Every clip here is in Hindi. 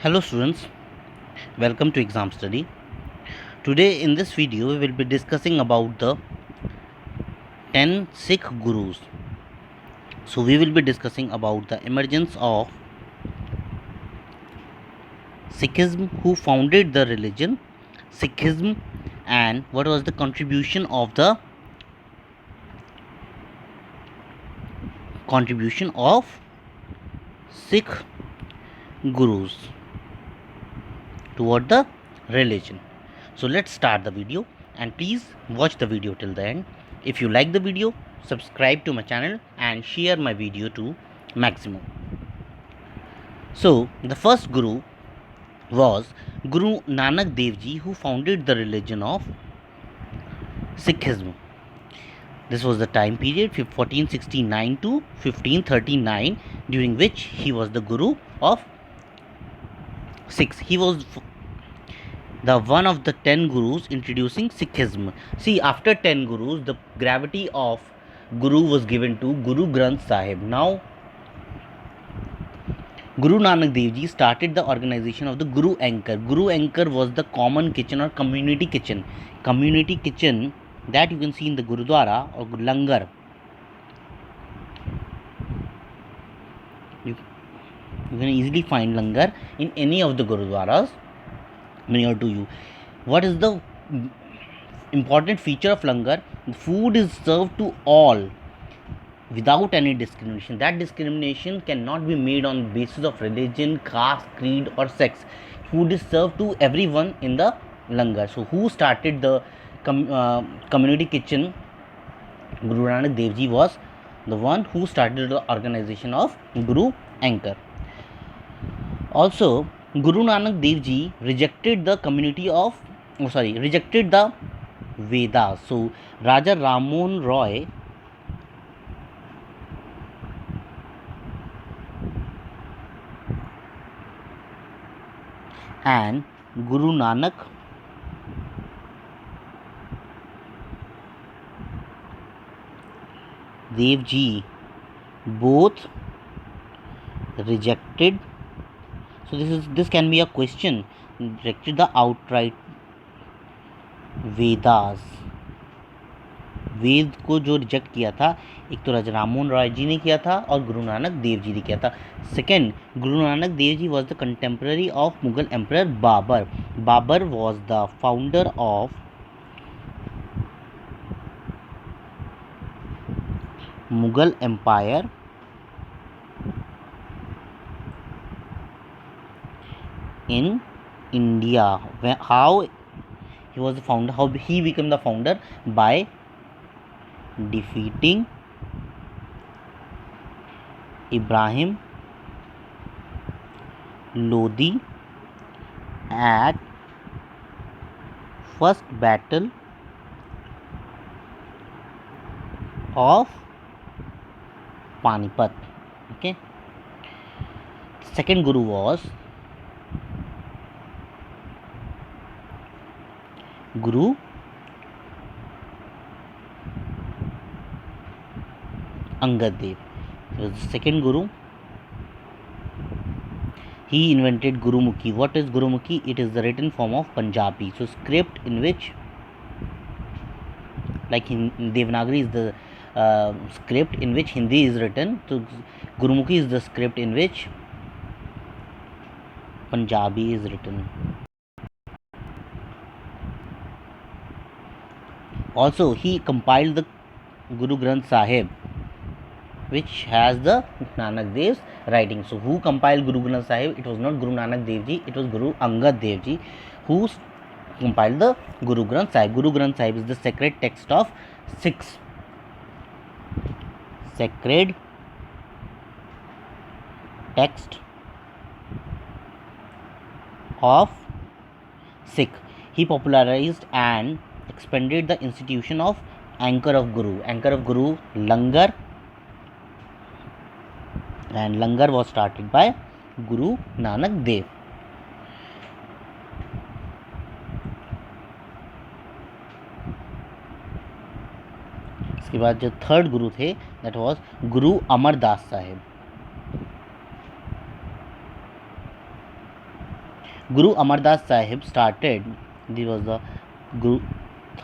Hello students, welcome to exam study. Today in this video we will be discussing about the 10 Sikh gurus. So we will be discussing about the emergence of Sikhism, who founded the religion Sikhism, and what was the contribution of Sikh gurus toward the religion. So let's start the video, and please watch the video till the end. If you like the video, subscribe to my channel and share my video to maximum. So the first guru was Guru Nanak Dev Ji, who founded the religion of Sikhism. This was the time period 1469 to 1539, during which he was the guru of Sikhs. He was the one of the 10 gurus introducing Sikhism. See, after 10 gurus, the gravity of guru was given to Guru Granth Sahib. Now, Guru Nanak Dev Ji started the organization of the Guru Anchor. Guru Anchor was the common kitchen or community kitchen. Community kitchen that you can see in the Gurudwara or Langar. You can easily find Langar in any of the Gurudwaras near to you. What is the important feature of Langar? The food is served to all without any discrimination. That discrimination cannot be made on the basis of religion, caste, creed or sex. Food is served to everyone in the Langar. So who started the community kitchen? Guru Nanak Dev Ji was the one who started the organization of Guru Anchor. Also, Guru Nanak Dev Ji rejected the Vedas. So Raja Rammohn Roy and Guru Nanak Dev Ji both rejected. So this can be a question. Rejected the outright Vedas. वेद को जो रिजेक्ट किया था, एक तो राजा राममोहन रॉय जी ने किया था और गुरु नानक देव जी ने किया था. Second, Guru Nanak Dev ji was the contemporary of Mughal emperor Babur. Babur was the founder of Mughal empire in India. How he was the founder? How he became the founder? By defeating Ibrahim Lodi at first battle of Panipat. Okay. Second guru was Guru Angad Dev. He was the second guru. He invented Gurumukhi. What is Gurumukhi? It is the written form of Punjabi. So script in which, like in Devanagari is the script in which Hindi is written. So Gurumukhi is the script in which Punjabi is written. Also, he compiled the Guru Granth Sahib, which has the Nanak Dev's writing. So who compiled Guru Granth Sahib? It was not Guru Nanak Dev Ji, it was Guru Angad Dev Ji who compiled the Guru Granth Sahib. Guru Granth Sahib is the sacred text of Sikhs. Sacred text of Sikh. He popularized and expanded the institution of Anchor of Guru. Anchor of Guru, Langar, and Langar was started by Guru Nanak Dev. इसके बाद जो थर्ड गुरु थे, that was Guru Amar Das Sahib. Guru Amardas Sahib started, this was the Guru,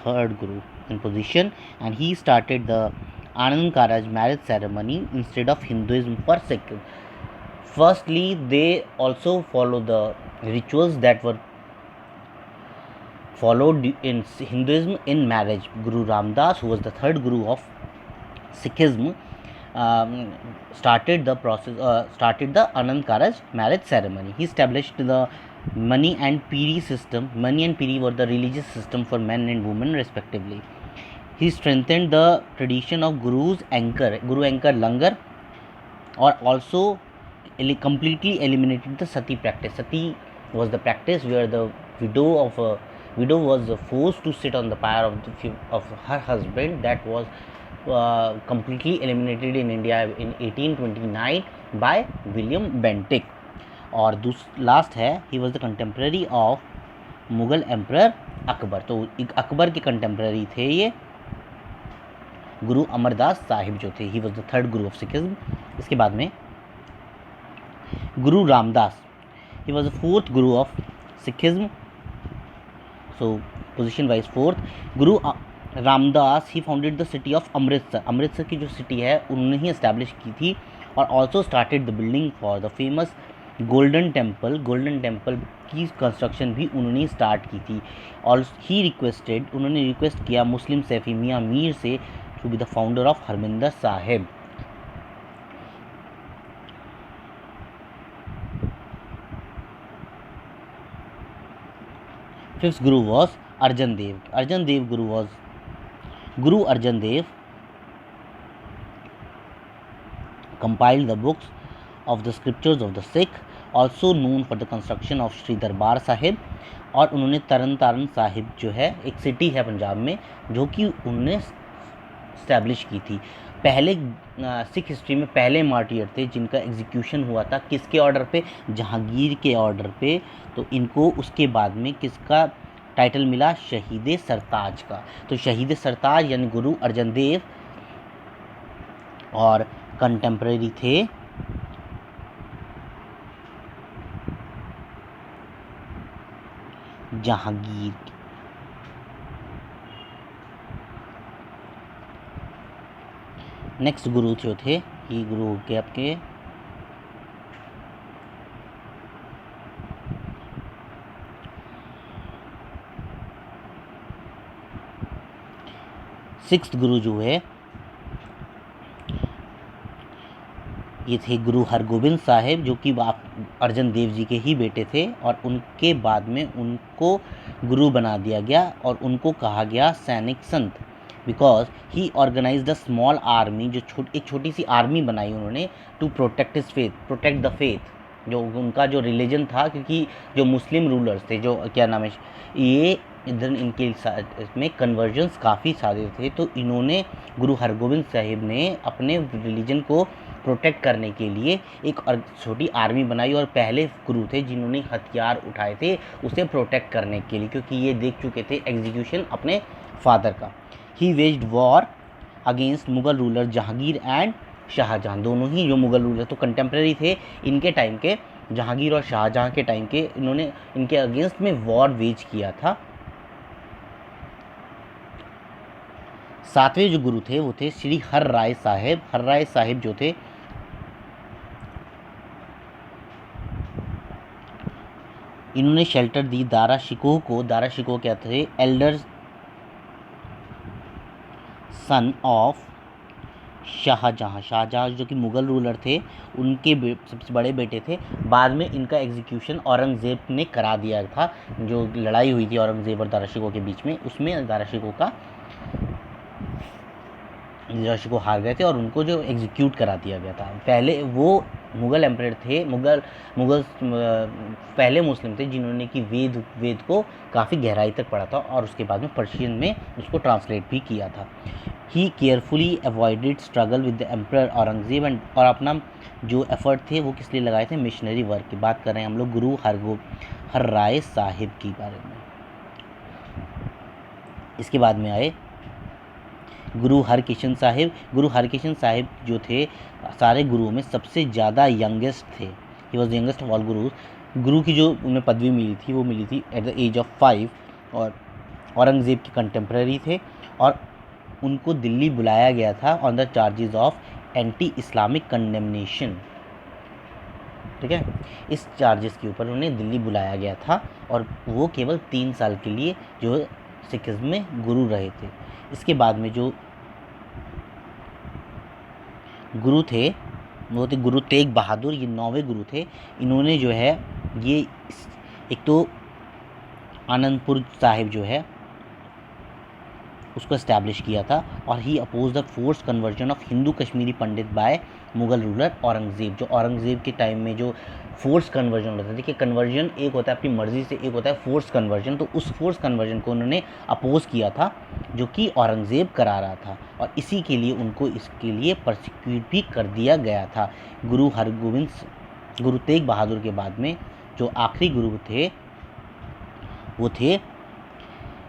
third Guru in position, and he started the Anand Karaj marriage ceremony instead of Hinduism for Sikh. Firstly, they also follow the rituals that were followed in Hinduism in marriage. Guru Ramdas, who was the third Guru of Sikhism, started the process, started the Anand Karaj marriage ceremony. He established the Mani and Piri system. Mani and Piri were the religious system for men and women respectively. He strengthened the tradition of Guru Anchor Langar, or also completely eliminated the Sati practice. Sati was the practice where the widow was forced to sit on the pyre of her husband. That was completely eliminated in India in 1829 by William Bentinck. और लास्ट है, ही was the contemporary of Mughal emperor Akbar. तो अकबर के कंटेम्प्रेरी थे ये गुरु अमरदास साहिब जो थे. He was the third guru of Sikhism. इसके बाद में Guru Ramdas, he was the fourth guru of Sikhism. So position wise fourth. Guru Ramdas, he founded the city of Amritsar. Amritsar की जो सिटी है उन्होंने ही इस्टेब्लिश की थी. और also started the building for the famous golden temple. Golden temple की कंस्ट्रक्शन भी उन्होंने स्टार्ट की थी. और ही रिक्वेस्टेड, उन्होंने रिक्वेस्ट किया मुस्लिम Saifi Mian Mir said to be the founder of Harmandir Sahib. Fifth guru was Arjan Dev. Arjan Dev guru was Guru Arjan Dev compiled the books of the scriptures of the Sikh, also known for the construction of Sri Darbar Sahib. और उन्होंने तरन तारण साहिब जो है एक सिटी है पंजाब में जो कि उन्होंने इस्टेब्लिश की थी. पहले सिख हिस्ट्री में पहले मार्टियर थे जिनका एग्जीक्यूशन हुआ था. किसके ऑर्डर पे? जहांगीर के ऑर्डर पे. तो इनको उसके बाद में किसका टाइटल मिला? शहीद सरताज का. तो शहीद सरताज यानी गुरु अर्जन देव और कंटेम्प्रेरी थे जहांगीर. नेक्स्ट गुरु जो थे, ये गुरु हो गए आपके सिक्स्थ गुरु जो है ये थे गुरु हरगोबिंद साहिब जो कि अर्जन देव जी के ही बेटे थे. और उनके बाद में उनको गुरु बना दिया गया और उनको कहा गया सैनिक संत, because he organize the small army. जो एक छोटी सी आर्मी बनाई उन्होंने to protect his faith, protect the faith, जो उनका जो रिलीजन था. क्योंकि जो मुस्लिम रूलर्स थे, जो क्या नाम है, ये इधर इनके इसमें कन्वर्जन्स काफ़ी सारे थे. तो इन्होंने गुरु हरगोबिंद साहिब ने अपने रिलीजन को प्रोटेक्ट करने के लिए एक छोटी आर्मी बनाई और पहले गुरु थे जिन्होंने हथियार उठाए थे उसे प्रोटेक्ट करने के लिए, क्योंकि ये देख चुके थे एग्जीक्यूशन अपने फादर का. He waged war against Mughal ruler Jahangir and Shahjahan. दोनों ही जो मुगल रूलर तो कंटेम्प्रेरी थे इनके टाइम के, जहांगीर और शाहजहां के टाइम के, इन्होंने इनके अगेंस्ट में वॉर वेज किया था. सातवें जो गुरु थे वो थे श्री हर राय साहिब. हर राय साहिब जो थे इन्होंने शेल्टर दी दारा शिकोह को. दारा शिकोह क्या थे? Elder son of Shahjahan. Shahjahan जो कि मुगल रूलर थे उनके सबसे बड़े बेटे थे. बाद में इनका एग्जीक्यूशन औरंगज़ेब ने करा दिया था. जो लड़ाई हुई थी औरंगज़ेब और दारा शिकोह के बीच में, उसमें दारा शिकोह हार गए थे और उनको जो एग्जीक्यूट करा दिया गया था. पहले वो मुग़ल एम्परर थे, मुग़ल पहले मुस्लिम थे जिन्होंने कि वेद को काफ़ी गहराई तक पढ़ा था और उसके बाद में पर्शियन में उसको ट्रांसलेट भी किया था. He carefully avoided struggle with the emperor Aurangzeb and. और अपना जो एफर्ट थे वो किस लिए लगाए थे? मिशनरी वर्क की. बात कर रहे हैं हम लोग गुरु हर राय साहिब के बारे में. इसके बाद में आए गुरु हरकिशन साहिब. गुरु हरकिशन साहिब जो थे सारे गुरुओं में सबसे ज़्यादा यंगेस्ट थे. He was the youngest of all gurus. गुरु की जो उन्हें पदवी मिली थी वो मिली थी एट द एज ऑफ 5 और औरंगज़ेब के कंटेम्प्रेरी थे और उनको दिल्ली बुलाया गया था on the charges of anti Islamic condemnation. ठीक है, इस चार्जेस के ऊपर उन्हें दिल्ली बुलाया गया था और वो केवल 3 साल के लिए जो सिखिज़्म में गुरु रहे थे। इसके बाद में जो गुरु थे वो थे गुरु तेग बहादुर, ये 9वें गुरु थे। इन्होंने जो है ये एक तो आनंदपुर साहिब जो है उसको इस्टेब्लिश किया था और he oppose the force conversion of Hindu Kashmiri Pandit by Mughal ruler Aurangzeb. जो औरंगज़ेब के टाइम में जो फोर्स कन्वर्जन होता है, देखिए कन्वर्जन एक होता है अपनी मर्ज़ी से, एक होता है फोर्स कन्वर्जन, तो उस फोर्स कन्वर्जन को उन्होंने अपोज़ किया था जो कि औरंगज़ेब करा रहा था और इसी के लिए उनको इसके लिए प्रोसिक्यूट भी कर दिया गया था। गुरु तेग बहादुर के बाद में जो आखिरी गुरु थे वो थे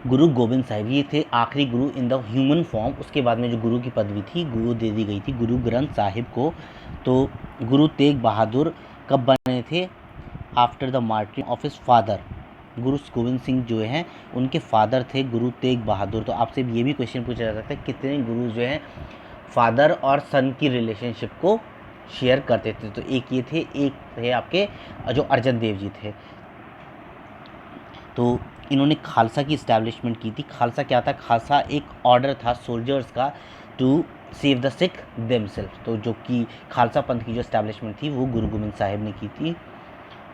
गुरु गोबिंद साहिब, ये थे आखिरी गुरु इन द ह्यूमन फॉर्म। उसके बाद में जो गुरु की पदवी थी गुरु दे दी गई थी गुरु ग्रंथ साहिब को। तो गुरु तेग बहादुर कब बने थे? After the morning of his father. गुरु गोविंद सिंह जो हैं उनके फादर थे गुरु तेग बहादुर। तो आपसे ये भी क्वेश्चन पूछा जा सकता है कितने गुरु जो हैं फादर और सन की रिलेशनशिप को शेयर करते थे? तो एक ये थे, एक थे आपके जो अर्जन देव जी थे। तो इन्होंने खालसा की इस्टेब्लिशमेंट की थी। खालसा क्या था? खालसा एक ऑर्डर था सोल्जर्स का to save the Sikh themselves. तो जो कि खालसा पंथ की जो इस्टेब्लिशमेंट थी वो गुरु गोबिंद साहिब ने की थी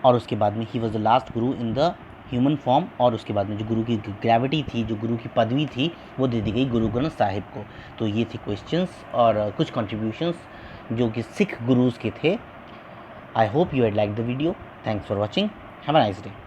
और उसके बाद में ही was the last Guru in the human form. और उसके बाद में जो गुरु की ग्रेविटी थी, जो गुरु की पदवी थी, वो दे दी गई गुरु ग्रंथ साहिब को। तो ये थे क्वेश्चंस और कुछ कंट्रीब्यूशंस जो कि सिख गुरुज के थे। I hope you had like the video. Thanks for watching. Have a nice day.